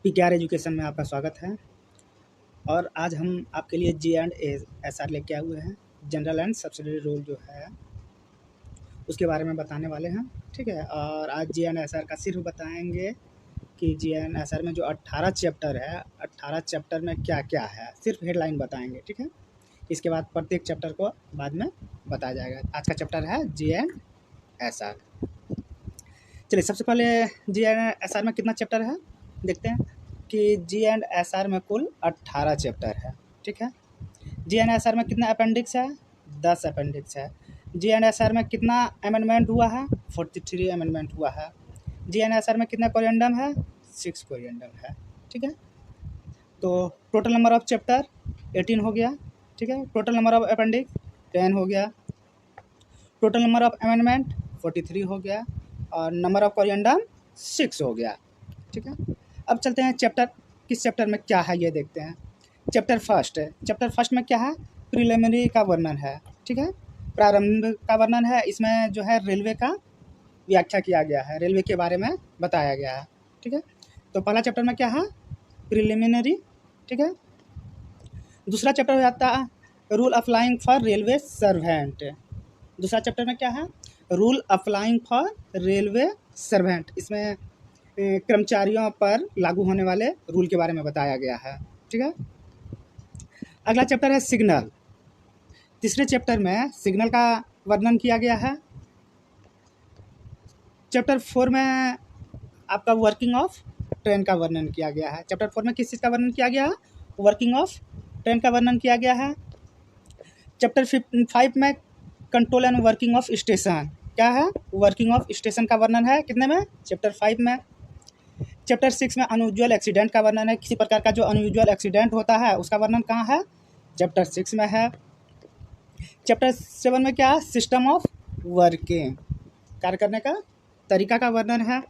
PKR education में आपका स्वागत है। और आज हम आपके लिए G&SR लेके आए हुए हैं। जनरल एंड सब्सिडरी रूल जो है उसके बारे में बताने वाले हैं, ठीक है। और आज G&SR का सिर्फ बताएंगे कि G&SR में जो 18 चैप्टर है, 18 चैप्टर में क्या क्या है, सिर्फ हेडलाइन बताएंगे, ठीक है। इसके बाद प्रत्येक चैप्टर को बाद में बताया जाएगा। आज का चैप्टर है G&SR। चलिए, सबसे पहले G&SR में कितना चैप्टर है देखते हैं कि G&SR में कुल 18 चैप्टर है, ठीक है। G&SR में कितना अपेंडिक्स है? 10 अपेंडिक्स है। G&SR में कितना अमेंडमेंट हुआ है? 43 अमेंडमेंट हुआ है। G&SR में कितना कोरिएंडम है? 6 कोरिएंडम है, ठीक है। तो टोटल नंबर ऑफ चैप्टर 18 हो गया, ठीक है। टोटल नंबर ऑफ अपेंडिक्स 10 हो गया। टोटल नंबर ऑफ अमेंडमेंट 43 हो गया और नंबर ऑफ कोरिएंडम 6 हो गया, ठीक है। अब चलते हैं चैप्टर, किस चैप्टर में क्या है ये देखते हैं। चैप्टर फर्स्ट है। चैप्टर फर्स्ट में क्या है? प्रीलिमिनरी का वर्णन है, ठीक है। प्रारंभ का वर्णन है। इसमें जो है रेलवे का व्याख्या किया गया है, रेलवे के बारे में बताया गया है, ठीक है। तो पहला चैप्टर में क्या है? प्रीलिमिनरी, ठीक है। दूसरा चैप्टर हो जाता है rule applying for railway servant. दूसरा चैप्टर में क्या है? Rule applying for railway servant. इसमें कर्मचारियों पर लागू होने वाले रूल के बारे में बताया गया है, ठीक है। अगला चैप्टर है सिग्नल। तीसरे चैप्टर में सिग्नल का वर्णन किया गया है। चैप्टर 4 में आपका वर्किंग ऑफ ट्रेन का वर्णन किया गया है। चैप्टर 4 में किस चीज़ का वर्णन किया गया है? वर्किंग ऑफ ट्रेन का वर्णन किया गया है। चैप्टर 5 में control and working of station, क्या है? वर्किंग ऑफ स्टेशन का वर्णन है। कितने में? चैप्टर 5 में। चैप्टर 6 में अनयूजुअल एक्सीडेंट का वर्णन है। किसी प्रकार का जो अनयूजुअल एक्सीडेंट होता है उसका वर्णन कहाँ है? चैप्टर 6 में है। चैप्टर 7 में क्या है? सिस्टम ऑफ वर्किंग, कार्य करने का तरीका का वर्णन है।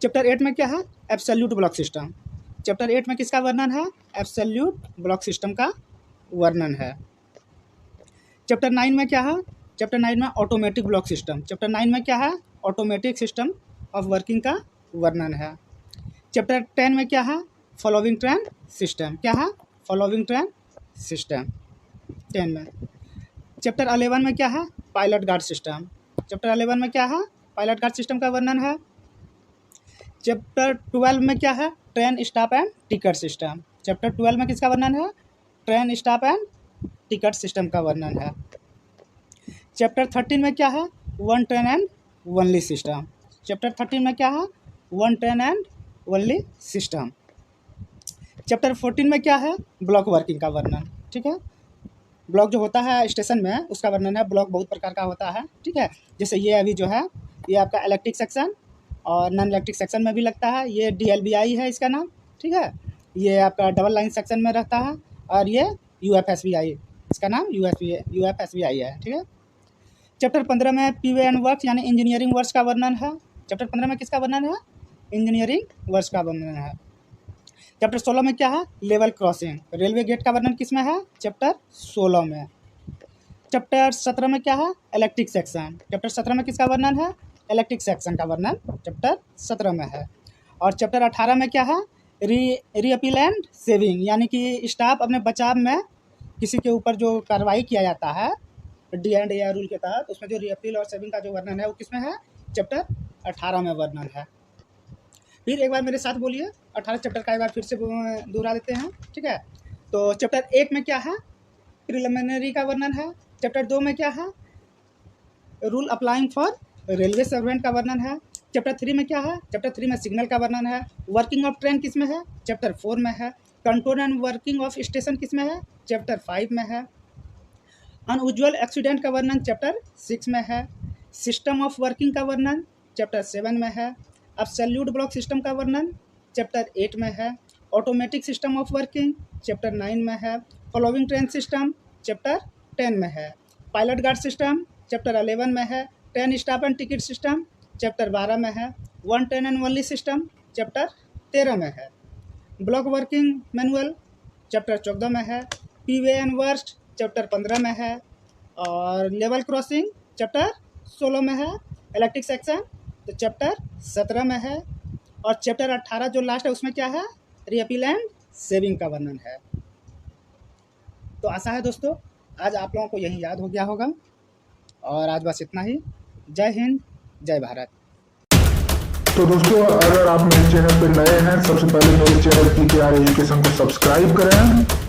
चैप्टर 8 में क्या है? Absolute block system. चैप्टर 8 में किसका वर्णन है? एब्सोल्यूट ब्लॉक सिस्टम का वर्णन है। चैप्टर 9 में क्या है? चैप्टर 9 में ऑटोमेटिक ब्लॉक सिस्टम। चैप्टर 9 में क्या है? ऑटोमेटिक सिस्टम ऑफ वर्किंग का वर्णन है। चैप्टर 10 में क्या है? फॉलोइंग ट्रेन सिस्टम, क्या है? फॉलोइंग ट्रेन सिस्टम 10 में। चैप्टर 11 में क्या है? Pilot guard system. चैप्टर 11 में क्या है? पायलट गार्ड सिस्टम का वर्णन है। चैप्टर 12 में क्या है? Train stop and ticket system. Chapter 12 में किसका वर्णन है? Train stop and ticket system का वर्णन है। चैप्टर 13 में क्या है? One train and only system. Chapter 13 में क्या है? One train and only system. Chapter 14 में क्या है? ब्लॉक वर्किंग का वर्णन, ठीक है। ब्लॉक जो होता है स्टेशन में उसका वर्णन है। ब्लॉक बहुत प्रकार का होता है, ठीक है। जैसे ये अभी जो है ये आपका इलेक्ट्रिक सेक्शन और नॉन इलेक्ट्रिक सेक्शन में भी लगता है। ये DLBI है इसका नाम, ठीक है। ये आपका डबल लाइन सेक्शन में रहता है और ये UFSBI, इसका नाम UFSBI है, ठीक है। चैप्टर 15 में PV एंड वर्क्स यानी इंजीनियरिंग वर्क्स का वर्णन है। चैप्टर 15 में किसका वर्णन है? इंजीनियरिंग वर्क्स का वर्णन है। चैप्टर 16 में क्या है? लेवल क्रॉसिंग, रेलवे गेट का वर्णन किस में है? चैप्टर 16 में। चैप्टर 17 में क्या है? Electric section. चैप्टर 17 में किसका वर्णन है? इलेक्ट्रिक सेक्शन का वर्णन चैप्टर 17 में है। और चैप्टर 18 में क्या है? रीअपील एंड सेविंग, यानी कि स्टाफ अपने बचाव में किसी के ऊपर जो कार्रवाई किया जाता है D&AR रूल के तहत, उसमें जो रीअपील और सेविंग का जो वर्णन है वो किसमें है? चैप्टर 18 में वर्णन है। फिर एक बार मेरे साथ बोलिए, 18 चैप्टर का एक बार फिर से दोहरा देते हैं, ठीक है। तो चैप्टर 1 में क्या है? प्रिलिमिनरी का वर्णन है। चैप्टर 2 में क्या है? Rule applying for railway servant का वर्णन है। चैप्टर 3 में क्या है? चैप्टर 3 में सिग्नल का वर्णन है। वर्किंग ऑफ ट्रेन किस में है? चैप्टर 4 में है। Control and working of station किस में है? चैप्टर 5 में है। अनयूजुअल एक्सीडेंट का वर्णन चैप्टर 6 में है। सिस्टम ऑफ वर्किंग का वर्णन चैप्टर 7 में है। एब्सोल्यूट ब्लॉक सिस्टम का वर्णन चैप्टर 8 में है। Automatic system of working chapter 9 में है। फॉलोइंग ट्रेन सिस्टम चैप्टर 10 में है। पायलट गार्ड सिस्टम चैप्टर 11 में है। Train stop and ticket system chapter 12 में है। One train and only system chapter 13 में है। ब्लॉक वर्किंग मैनुअल चैप्टर 14 में है। PV एंड वर्स्ट चैप्टर 15 में है। और लेवल क्रॉसिंग चैप्टर 16 में है। इलेक्ट्रिक सेक्शन तो चैप्टर 17 में है। और चैप्टर 18 जो लास्ट है उसमें क्या है, रीअपील एंड सेविंग का वर्णन है। तो आशा है दोस्तों आज आप लोगों को यही याद हो गया होगा, और आज बस इतना ही। जय हिंद, जय भारत। तो दोस्तों अगर आप मेरे चैनल पर नए हैं, सबसे पहले मेरे चैनल PKR एजुकेशन को सब्सक्राइब करें